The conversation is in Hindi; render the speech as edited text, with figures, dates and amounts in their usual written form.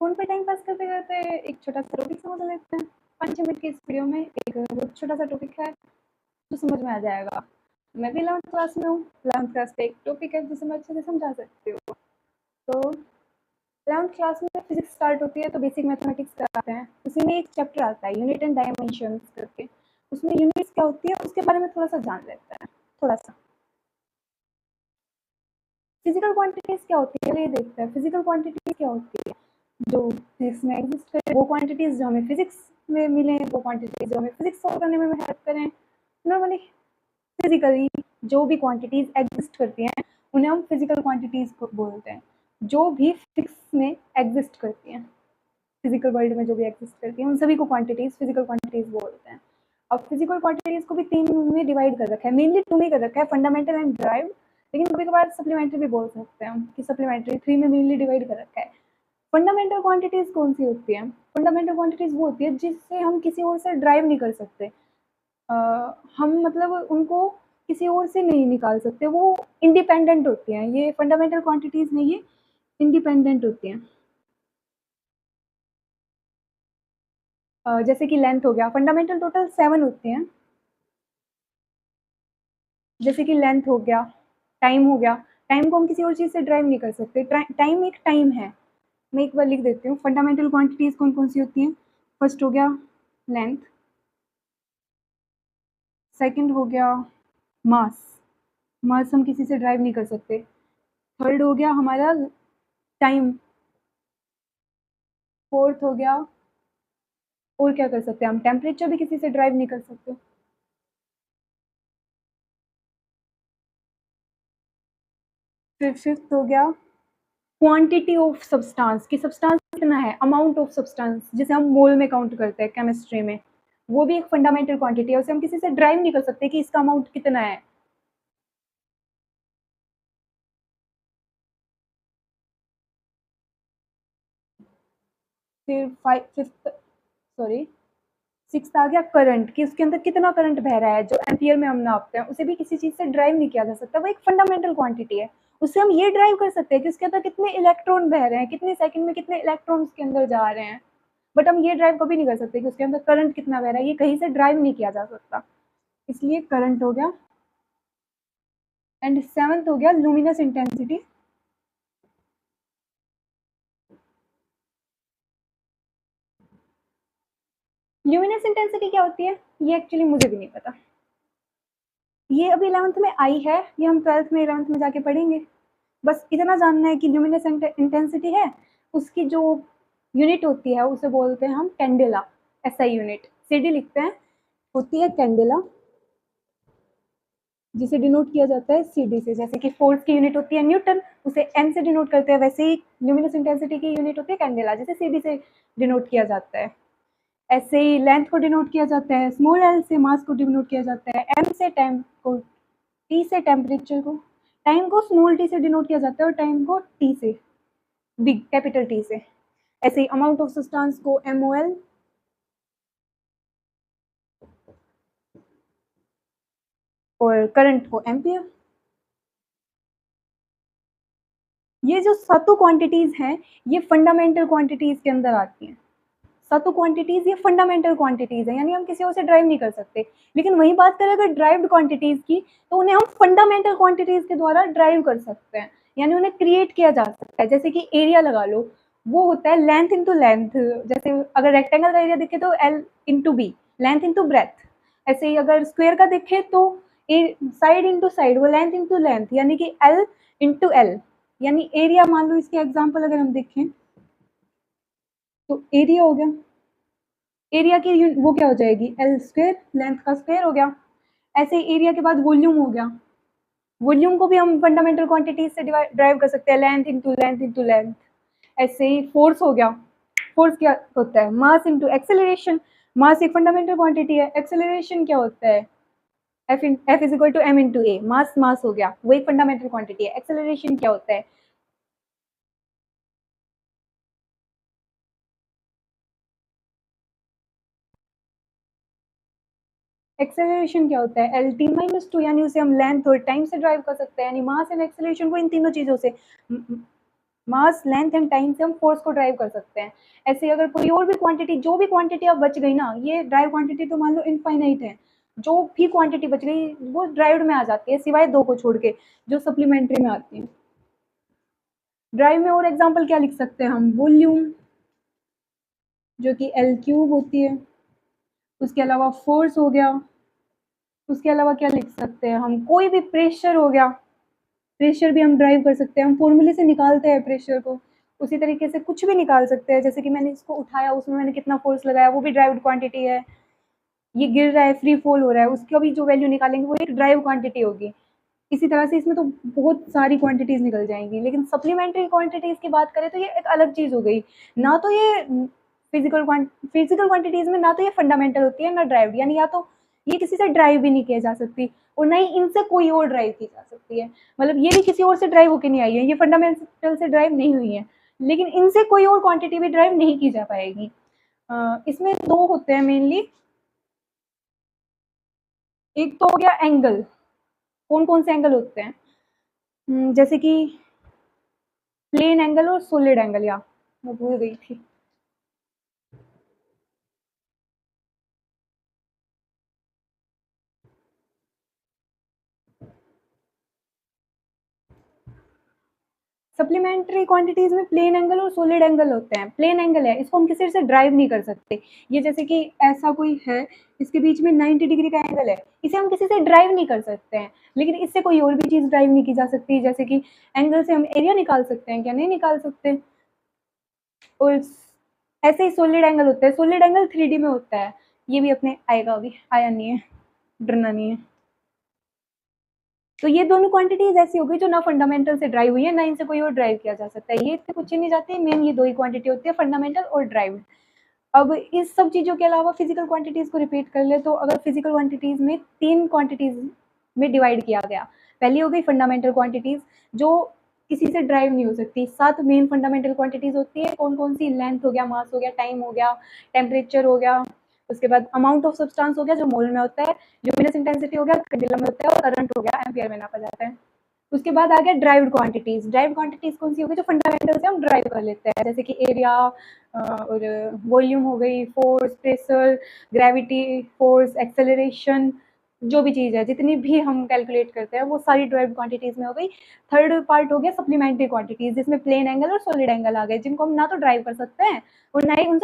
फ़ोन पे टाइम पास करते-करते एक छोटा-सा टॉपिक समझ लेते हैं। 5-6 मिनट की इस वीडियो में एक बहुत छोटा-सा टॉपिक है, जो समझ में आ जाएगा। मैं भी 11th क्लास में हूँ, 11th क्लास का एक टॉपिक है जिसे मैं अच्छे से समझा सकती हूँ। तो 11th क्लास में फिज़िक्स स्टार्ट होती है तो बेसिक मैथमेटिक्स कराते हैं। उसी में एक चैप्टर आता है यूनिट एंड डायमेंशंस करके। उसमें यूनिट्स क्या होती है उसके बारे में थोड़ा-सा जान लेते हैं, थोड़ा-सा। फिज़िकल क्वांटिटीज़ क्या होती है ये देखते हैं। फिज़िकल क्वांटिटीज़ क्या होती है? जो फिजिक्स में एग्जिस्ट करें वो क्वांटिटीज जो हमें फिजिक्स में मिले, वो क्वांटिटीज जो हमें फिजिक्स सॉल्व करने में हेल्प करें। नॉर्मली फिजिकली जो भी क्वांटिटीज एग्जिस्ट करती हैं उन्हें हम फिजिकल क्वांटिटीज को बोलते हैं, जो भी फिजिक्स में एग्जिस्ट करती हैं, फिजिकल वर्ल्ड में जो भी एग्जिस्ट करती हैं उन सभी को क्वांटिटीज फिजिकल क्वांटिटीज बोलते हैं। अब फिजिकल क्वांटिटीज को भी 3 में डिवाइड कर रखा है, मेनली 2 में कर रखा है, फंडामेंटल एंड ड्राइव, लेकिन कभी कभार सप्लीमेंट्री भी बोल सकते हैं हम कि सप्लीमेंट्री 3 में मेनली डिवाइड कर रखा है। फंडामेंटल क्वांटिटीज कौन सी होती हैं? फंडामेंटल क्वांटिटीज वो होती है जिससे हम किसी और से ड्राइव नहीं कर सकते। हम मतलब उनको किसी और से नहीं निकाल सकते, वो इंडिपेंडेंट होती हैं। ये फंडामेंटल क्वांटिटीज नहीं, ये इंडिपेंडेंट होती हैं। जैसे कि लेंथ हो गया, फंडामेंटल टोटल 7 होती हैं। जैसे कि लेंथ हो गया, टाइम हो गया। टाइम को हम किसी और चीज़ से ड्राइव नहीं कर सकते। टाइम एक टाइम है। मैं एक बार लिख देती हूँ फंडामेंटल क्वांटिटीज कौन कौन सी होती हैं। फर्स्ट हो गया लेंथ, सेकंड हो गया मास, मास हम किसी से ड्राइव नहीं कर सकते। थर्ड हो गया हमारा टाइम, फोर्थ हो गया, और क्या कर सकते हैं हम, टेम्परेचर भी किसी से ड्राइव नहीं कर सकते। फिर फिफ्थ हो गया क्वांटिटी ऑफ सब्सटेंस, कि सब्सटेंस कितना है, अमाउंट ऑफ सब्सटेंस, जिसे हम मोल में काउंट करते हैं केमिस्ट्री में, वो भी एक फंडामेंटल क्वांटिटी है, उसे हम किसी से ड्राइव नहीं कर सकते कि इसका अमाउंट कितना है। फिर फिफ्थ सॉरी सिक्स्थ आ गया करंट, कि उसके अंदर कितना करंट बह रहा है, जो एम्पियर में हम नापते हैं, उसे भी किसी चीज से ड्राइव नहीं किया जा सकता, वो एक फंडामेंटल क्वांटिटी है। उससे हम ये ड्राइव कर सकते हैं कि उसके अंदर कितने इलेक्ट्रॉन बह रहे हैं, कितने सेकंड में कितने इलेक्ट्रॉन उसके अंदर जा रहे हैं। बट हम ये ड्राइव कभी नहीं कर सकते कि उसके अंदर करंट कितना बह रहा है, ये कहीं से ड्राइव नहीं किया जा सकता, इसलिए करंट हो गया। एंड सेवंथ हो गया लुमिनस इंटेंसिटी। ल्यूमिनस इंटेंसिटी क्या होती है ये एक्चुअली मुझे भी नहीं पता, ये अभी 11th में आई है, ये हम 12th में 11th में जाके पढ़ेंगे। बस इतना जानना है कि ल्यूमिनस इंटेंसिटी है, उसकी जो यूनिट होती है उसे बोलते हैं हम कैंडेला, एसआई यूनिट, सीडी लिखते हैं, होती है कैंडेला, जिसे डिनोट किया जाता है सीडी से। जैसे कि फोर्स की यूनिट होती है न्यूटन, उसे एन से डिनोट करते हैं, वैसे ही ल्यूमिनस इंटेंसिटी की यूनिट होती है कैंडेला, जिसे सीडी से डिनोट किया जाता है। ऐसे ही लेंथ को डिनोट किया जाता है स्मॉल एल से, मास को डिनोट किया जाता है एम से, टाइम को टी से, टेम्परेचर को, टाइम को स्मॉल टी से डिनोट किया जाता है और टाइम को टी से, बिग कैपिटल टी से। ऐसे ही अमाउंट ऑफ सब्सटेंस को एमओएल, और करंट को एम्पियर। ये जो सातों क्वांटिटीज हैं ये फंडामेंटल क्वांटिटीज के अंदर आती हैं। सातों क्वांटिटीज ये फंडामेंटल क्वांटिटीज है, यानी हम किसी और से ड्राइव नहीं कर सकते। लेकिन वही बात करें अगर ड्राइव्ड क्वांटिटीज की, तो उन्हें हम फंडामेंटल क्वांटिटीज के द्वारा ड्राइव कर सकते हैं, यानी उन्हें क्रिएट किया जा सकता है। जैसे कि एरिया लगा लो, वो होता है लेंथ इंटू लेंथ। जैसे अगर रेक्टेंगल का एरिया दिखे तो L into B, length into breadth. ऐसे ही अगर स्क्वेयर का दिखे तो साइड इंटू साइड, वो लेंथ इंटू लेंथ, यानी कि एल इंटू एल, यानी एरिया। मान लो इसके एग्जाम्पल अगर हम देखें तो एरिया हो गया, एरिया की वो क्या हो जाएगी, एल स्क्वेयर, लेंथ का स्क्वेयर हो गया। ऐसे ही एरिया के बाद वॉल्यूम हो गया, वॉल्यूम को भी हम फंडामेंटल क्वांटिटीज से ड्राइव कर सकते हैं, length into length into length. ऐसे ही फोर्स हो गया, फोर्स क्या होता है, मास इंटू एक्सेलरेशन, मास एक फंडामेंटल क्वांटिटी है, एक्सेलरेशन क्या होता है, F is equal to M into A, mass mass हो गया, वो एक फंडामेंटल क्वांटिटी है। एक्सेलरेशन क्या होता है, एक्सेलरेशन क्या होता है, एल टी माइनस टू, यानी उसे हम लेंथ और टाइम से ड्राइव कर सकते हैं, यानी मास एंड एक्सेलरेशन को इन तीनों चीजों से मास, लेंथ एंड टाइम से हम फोर्स को ड्राइव कर सकते हैं। ऐसे अगर कोई और भी क्वांटिटी, जो भी क्वांटिटी अब बच गई ना, ये ड्राइव क्वांटिटी तो मान लो इनफाइनाइट है, जो भी क्वांटिटी बच गई वो ड्राइव्ड में आ जाती है, सिवाय 2 को छोड़ के जो सप्लीमेंट्री में आती है। ड्राइव में और एग्जांपल क्या लिख सकते हैं हम? वॉल्यूम, जो कि L क्यूब होती है, उसके अलावा फोर्स हो गया, उसके अलावा क्या लिख सकते हैं हम? कोई भी प्रेशर हो गया, प्रेशर भी हम ड्राइव कर सकते हैं, हम फॉर्मूले से निकालते हैं प्रेशर को। उसी तरीके से कुछ भी निकाल सकते हैं, जैसे कि मैंने इसको उठाया, उसमें मैंने कितना फोर्स लगाया, वो भी ड्राइव्ड क्वांटिटी है। ये गिर रहा है, फ्री फॉल हो रहा है, उसका भी जो वैल्यू निकालेंगे वो एक ड्राइव क्वांटिटी होगी। इसी तरह से इसमें तो बहुत सारी क्वांटिटीज निकल जाएंगी, लेकिन सप्लीमेंट्री क्वांटिटीज की बात करें तो ये एक अलग चीज हो गई। ना तो ये फिजिकल क्वांटिटीज में ना तो ये फंडामेंटल होती है ना ड्राइव, यानी या तो ये किसी से ड्राइव भी नहीं किया जा सकती और ना ही इनसे कोई और ड्राइव की जा सकती है। मतलब ये भी किसी और से ड्राइव होकर नहीं आई है, ये फंडामेंटल से ड्राइव नहीं हुई है, लेकिन इनसे कोई और क्वांटिटी भी ड्राइव नहीं की जा पाएगी। इसमें 2 होते हैं मेनली। एक तो हो गया एंगल। कौन कौन से एंगल होते हैं? जैसे कि प्लेन एंगल और सॉलिड एंगल, या मैं भूल गई थी। सप्लीमेंट्री क्वांटिटीज में प्लेन एंगल और सॉलिड एंगल होते हैं। प्लेन एंगल है, इसको हम किसी से ड्राइव नहीं कर सकते। ये जैसे कि ऐसा कोई है, इसके बीच में 90 डिग्री का एंगल है, इसे हम किसी से ड्राइव नहीं कर सकते हैं, लेकिन इससे कोई और भी चीज ड्राइव नहीं की जा सकती। जैसे कि एंगल से हम एरिया निकाल सकते हैं क्या? नहीं निकाल सकते। और ऐसे ही सॉलिड एंगल होता है, सॉलिड एंगल 3D में होता है। ये भी अपने आएगा, अभी आया नहीं है, डरना नहीं है। तो ये दोनों क्वांटिटीज ऐसी हो गई जो ना फंडामेंटल से ड्राइव हुई है, ना इनसे कोई और ड्राइव किया जा सकता है। ये इससे कुछ नहीं जाती, मेन ये 2 ही क्वांटिटी होती है, फंडामेंटल और ड्राइव्ड। अब इस सब चीज़ों के अलावा फिजिकल क्वांटिटीज को रिपीट कर ले, तो अगर फिजिकल क्वांटिटीज में 3 क्वांटिटीज में डिवाइड किया गया। पहली हो गई फंडामेंटल क्वांटिटीज, जो किसी से ड्राइव नहीं हो सकती। 7 मेन फंडामेंटल क्वांटिटीज होती है। कौन कौन सी? लेंथ हो गया, मास हो गया, टाइम हो गया, टेम्परेचर हो गया, उसके बाद अमाउंट ऑफ सब्सटेंस हो गया जो मोल में होता है, ल्यूमिनस इंटेंसिटी हो गया, कैंडेला में होता है, और करंट हो गया, एम्पियर में नापा जाता है। उसके बाद आ गया ड्राइव्ड क्वांटिटीज। ड्राइव्ड क्वांटिटीज कौन सी होगी? जो फंडामेंटल से हम ड्राइव कर लेते हैं, जैसे कि एरिया और वॉल्यूम हो गई, force, pressure, gravity, force, acceleration, जो भी चीज़ है, जितनी भी हम कैलकुलेट करते हैं वो सारी ड्राइव्ड क्वांटिटीज में हो गई। थर्ड पार्ट हो गया सप्लीमेंट्री क्वांटिटीज, जिसमें प्लेन एंगल और सॉलिड एंगल आ गए, जिनको हम ना तो ड्राइव कर सकते हैं और ना ही उनसे